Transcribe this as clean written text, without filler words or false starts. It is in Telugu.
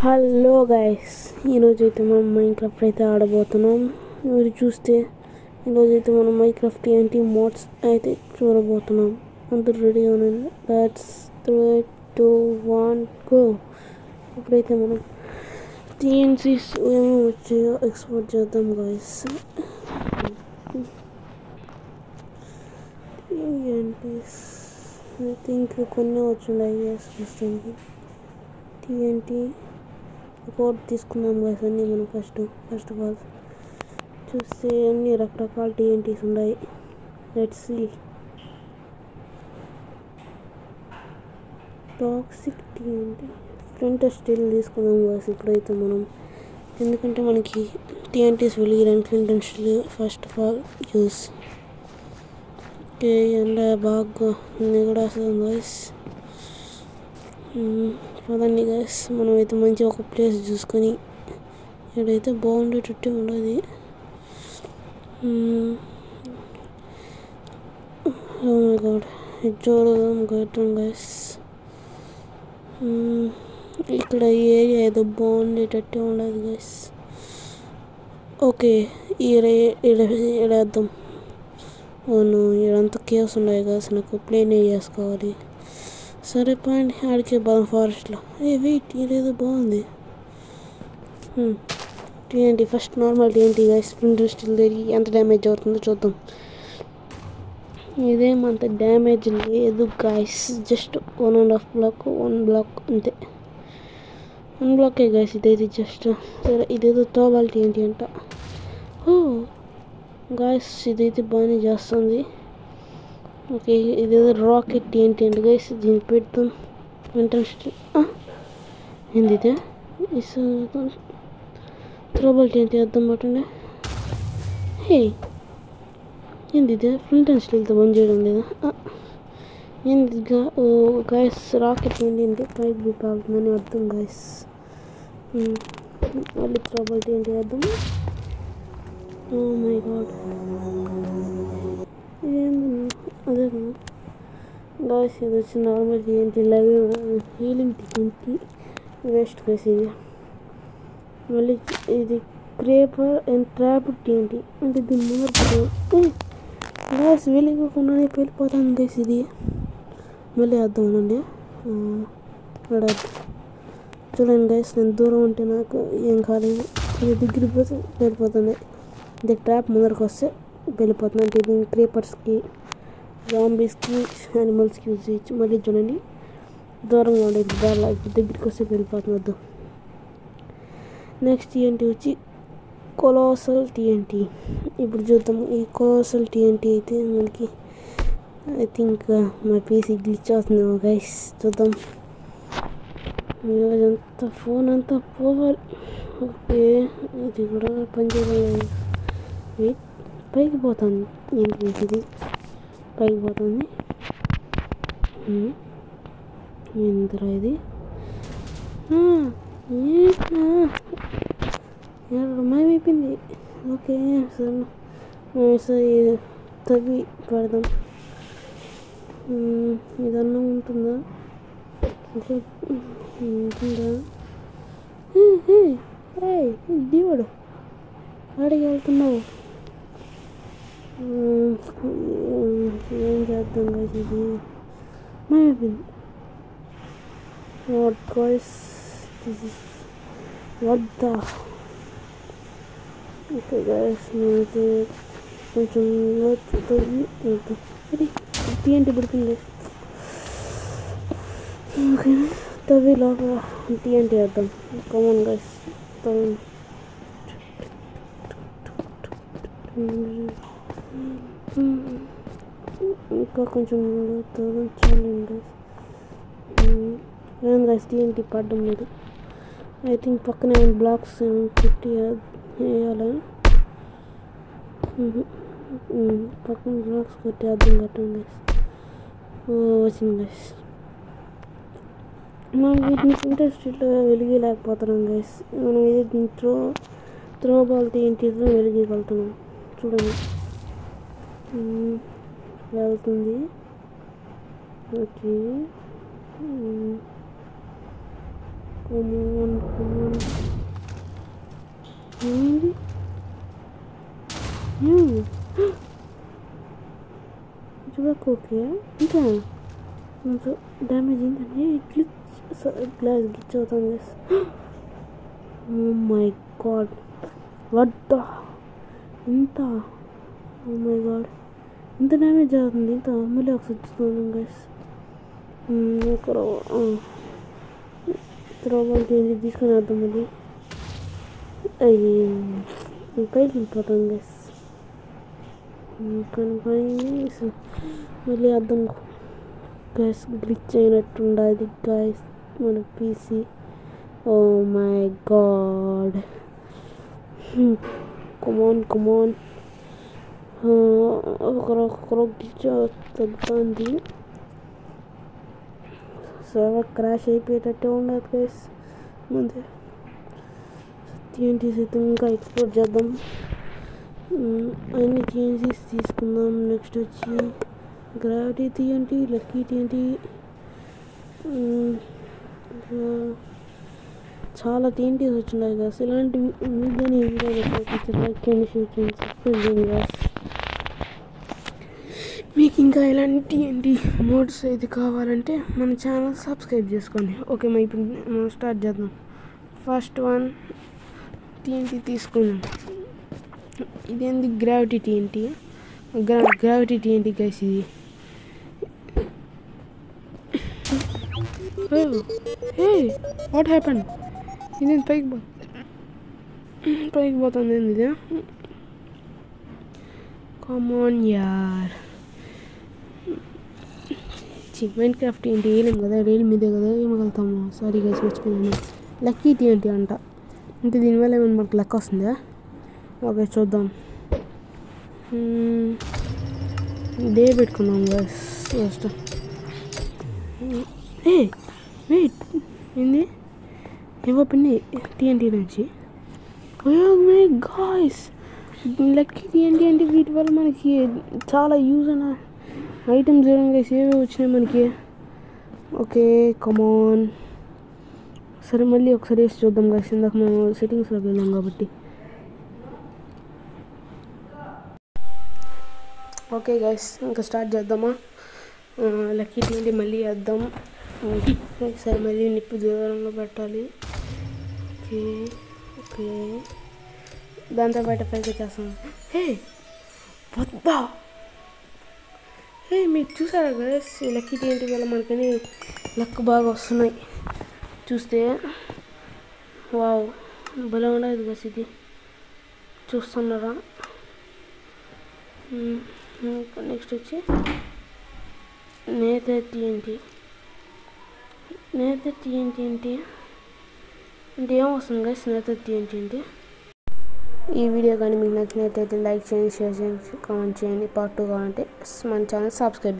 హలో గైస్, ఈరోజైతే మనం మైన్క్రాఫ్ట్ అయితే ఆడబోతున్నాం. మీరు చూస్తే ఈరోజైతే మనం మైన్క్రాఫ్ట్ ఏంటి మోడ్స్ అయితే చూడబోతున్నాం. అందరూ రెడీ అవునండి. Let's 3 2 1 go. ఇప్పుడైతే మనం టీఎన్సీస్ ఏమో వచ్చాయో ఎక్స్పోర్ట్ చేద్దాం గైస్. టీఎన్టీస్ ఐ థింక్ కొన్ని వచ్చున్నాయి గైస్. ప్రస్తుతానికి టీఎన్టీ కోడ్ తీసుకుందాం గైస్. అన్నీ మనం ఫస్ట్ ఆఫ్ ఆల్ చూస్తే అన్ని రకరకాల టీఎన్టీస్ ఉన్నాయి. Let's see. Toxic TNT front still తీసుకుందాం గైస్ ఇప్పుడైతే మనం, ఎందుకంటే మనకి టీఎన్టీస్ వెలిగిరాని front still first of all use. Okay, ఎండ బాగా నిగడేస్తాం గైస్. పదండి గైస్, మనమైతే మంచి ఒక ప్లేస్ చూసుకొని ఇక్కడైతే బాగుండేటట్టే ఉండదు. ఓ మై గాడ్, ఇది చూడదాం గైస్. ఇక్కడ ఈ ఏరియా ఏదో బాగుండేటట్టే ఉండదు గైస్. ఓకే, ఇడేద్దాం. అవును, ఇడంతా కేవ్స్ ఉన్నాయి గైస్. నాకు ప్లేన్ ఏరియాస్ కావాలి. సరే పాండి, ఆడికే బాదం ఫారెస్ట్లో. వెయిట్, ఇదేదో బాగుంది. TNT first normal TNT guys. Front still తిరిగి ఎంత డ్యామేజ్ అవుతుందో చూద్దాం. ఇదేమంత డ్యామేజ్ లేదు గైస్, జస్ట్ 1.5 బ్లాక్, 1 బ్లాక్ అంతే. 1 బ్లాకే గైస్ ఇదైతే జస్ట్. సరే, ఇదేదో త్రోబాల్ టీఎన్టీ అంట. ఓ గైస్, ఇదైతే బాగానే చేస్తుంది. ఓకే, ఇదేదో రాకెట్ టీఎన్టీ అండి గైస్. దీన్ని పెడతాం ఇంట్రెస్ట్. ఏంది ఇదే? త్రోబాల్ టీఎన్టీ వేద్దాం పట్టండి. హే, ఏంది ఇదే? ఫ్రంట్ అండ్ స్టిల్తో బంద్ చేయడం లేదా? ఏందిగా? ఓ గైస్, రాకెట్ ఏంటి పైకి పాగుతుందని అర్థం గైస్. మళ్ళీ త్రోబాల్ టీఎన్టీ వేద్దాం. ఓ మై గాడ్, ఏంది అదే కదా గాయస్. ఇది వచ్చి నార్మల్ టీఎన్టీ లాగే హీలింగ్ టీఎన్టీ వేస్ట్ గైస్ ఇది. మళ్ళీ ఇది క్రేపర్ అండ్ ట్రాప్ టీఎన్టీ అంటే దీన్ని మార్పు గాయస్ వెలిగకుండానే వెళ్ళిపోతాను గైస్ ఇది. మళ్ళీ వేద్దాం అనండి. చూడండి గైస్, నేను దూరం ఉంటే నాకు ఏం కాలేదు. ఇది దగ్గరికి పోతే వెళ్ళిపోతుంది. ఇది ట్రాప్ ముందరకు వస్తే వెళ్ళిపోతుంది. అంటే ఇది క్రేపర్స్కి, జాంబీస్కి, యానిమల్స్కి యూజ్ చేయొచ్చు. మళ్ళీ చూడండి, దూరంగా ఉండేది బాగా దగ్గరికి వస్తే వెళ్ళిపోతుంది. నెక్స్ట్ టీఎన్టీ వచ్చి కొలోసల్ టీఎన్టీ. ఇప్పుడు చూద్దాం. ఈ కొలోసల్ టీఎన్టీ అయితే మనకి ఐ థింక్ మా పీసీ గ్లిచ్ అవుతుందేమో గైస్. చూద్దాం. ఈరోజంతా ఫోన్ అంతా పోవాలి. ఓకే, ఇది కూడా పనిచేయలేదు. వెయిట్, పైకి పోతుంది. ఏంటి ఇది? పైకి పోతుంది. ఏందిరా ఇది? మాయమైపోయింది. ఓకే సరే, తవ్వి పెడదాం. ఇదన్నా ఉంటుందా? ఉంటుందా? దేవుడు, ఆడికి వెళ్తున్నావు? ఏం చేద్దాం గైస్, ఇది మాయమైపోయింది. What guys, this is what the. Okay guys, నేనైతే కొంచెం టీఎన్టీ పడుతుంది. ఓకే, తవ్వి లోపల టీఎన్టీ వేద్దాం. కామన్ గైస్, ఇంకా కొంచెం చాలండి గైస్. లేదు గైస్, టీఎన్టీ పడడం లేదు. ఐ థింక్ పక్కనే బ్లాక్స్ పెట్టి వేయాలి. పక్కన బ్లాక్స్ కొట్టి అర్థం కట్టండి గైస్. వచ్చింది గైస్. మనం వీటిని ఇంట్రెస్ట్లో వెలిగలేకపోతున్నాం గైస్. మనం ఇది త్రోబాల్ టీఎన్టీతో వెలిగలుగుతున్నాం. చూడండి, వెళ్తుంది. ఓకే, కమోన్ ఏంది చూడకు ఓకే ఇంకా డ్యామేజ్ ఏంటంటే గ్లాస్ గిచ్ అవుతుంది oh my god what the ఇంత ఓ మై గాడ్ ఇంత డ్యామేజ్ అవుతుంది ఇంత మళ్ళీ ఒకసారి చూస్తున్నాం గైస్ త్రోబాల్ తీసుకొని వద్దాం మళ్ళీ పైకి వెళ్ళిపోతాం గైస్ కానీ మళ్ళీ అర్థం గ్యాస్ గ్లిచ్ అయినట్టుండదు గ్యాస్ మన PC oh my god come ఒకరొకరు గ్లిచ్ తగ్గుతుంది సర్వర్ క్రాష్ అయిపోయేటట్టే ఉండదు గైస్ ముందే TNTs అయితే ఇంకా ఎక్స్ప్లోర్ చేద్దాం అన్ని TNTs తీసుకుందాం నెక్స్ట్ వచ్చి గ్రావిటీ TNT లక్కీ TNT చాలా TNTs వచ్చినాయి కదా ఇలాంటి మీదని లైక్ చేయండి షేర్ చేయండి సబ్స్క్రైబ్ చేయండి గాస్ మీకు ఇంకా ఇలాంటి TNT మోడ్స్ అయితే కావాలంటే మన ఛానల్ సబ్స్క్రైబ్ చేసుకోండి ఓకే ఇప్పుడు మనం స్టార్ట్ చేద్దాం ఫస్ట్ వన్ TNT తీసుకుందాం ఇదేంది gravity TNT gravity TNT guys ఇది వాట్ హ్యాపెన్ ఇదేంటి పైకి పోతుంది ఇది కమాన్ యార్ మైండ్ క్రాఫ్ట్ ఏంటి వేయలేము కదా రైలు మీదే కదా ఏమగలుగుతాము సారీ గైస్ మర్చిపోయాను లక్కీ TNT అంట అంటే దీనివల్ల ఏమైనా మనకు లక్ వస్తుందా ఓకే చూద్దాం డే పెట్టుకుందాం గైస్ ఫస్ట్ వెయిట్ ఏంది ఏవో పిన్ని TNT నుంచి మై గాయ్స్ లక్కీ TNT అంటే వీటి వల్ల మనకి చాలా యూజ్ అయిన ఐటమ్స్ గైస్ ఏవే వచ్చినాయి మనకి ఓకే కమాన్ సరే మళ్ళీ ఒకసారి వేసి చూద్దాం గైస్ ఇందాక మేము సెట్టింగ్స్లోకి వెళ్ళాం కాబట్టి ఓకే గైస్ ఇంకా స్టార్ట్ చేద్దామా లక్కీ TNT మళ్ళీ వేద్దాం సరే మళ్ళీ నిప్పు దూరంలో పెట్టాలి ఓకే దాంతో బయట పైకి చేస్తాం వద్దా మీరు చూసారా గైస్ లక్కీ TNT వల్ల మనకని లక్ బాగా వస్తున్నాయి చూస్తే వావ్ భలే ఉండదు గైస్ ఇది చూస్తున్నారా నెక్స్ట్ వచ్చి నేత TNT ఏంటి అంటే ఏమొస్తుంది గైస్ నేత TNT అంటే ఈ వీడియో కానీ మీకు నచ్చినట్లయితే లైక్ చేయండి షేర్ చేయండి కామెంట్ చేయండి పార్ట్ 2 కావాలంటే మన ఛానల్ సబ్స్క్రైబ్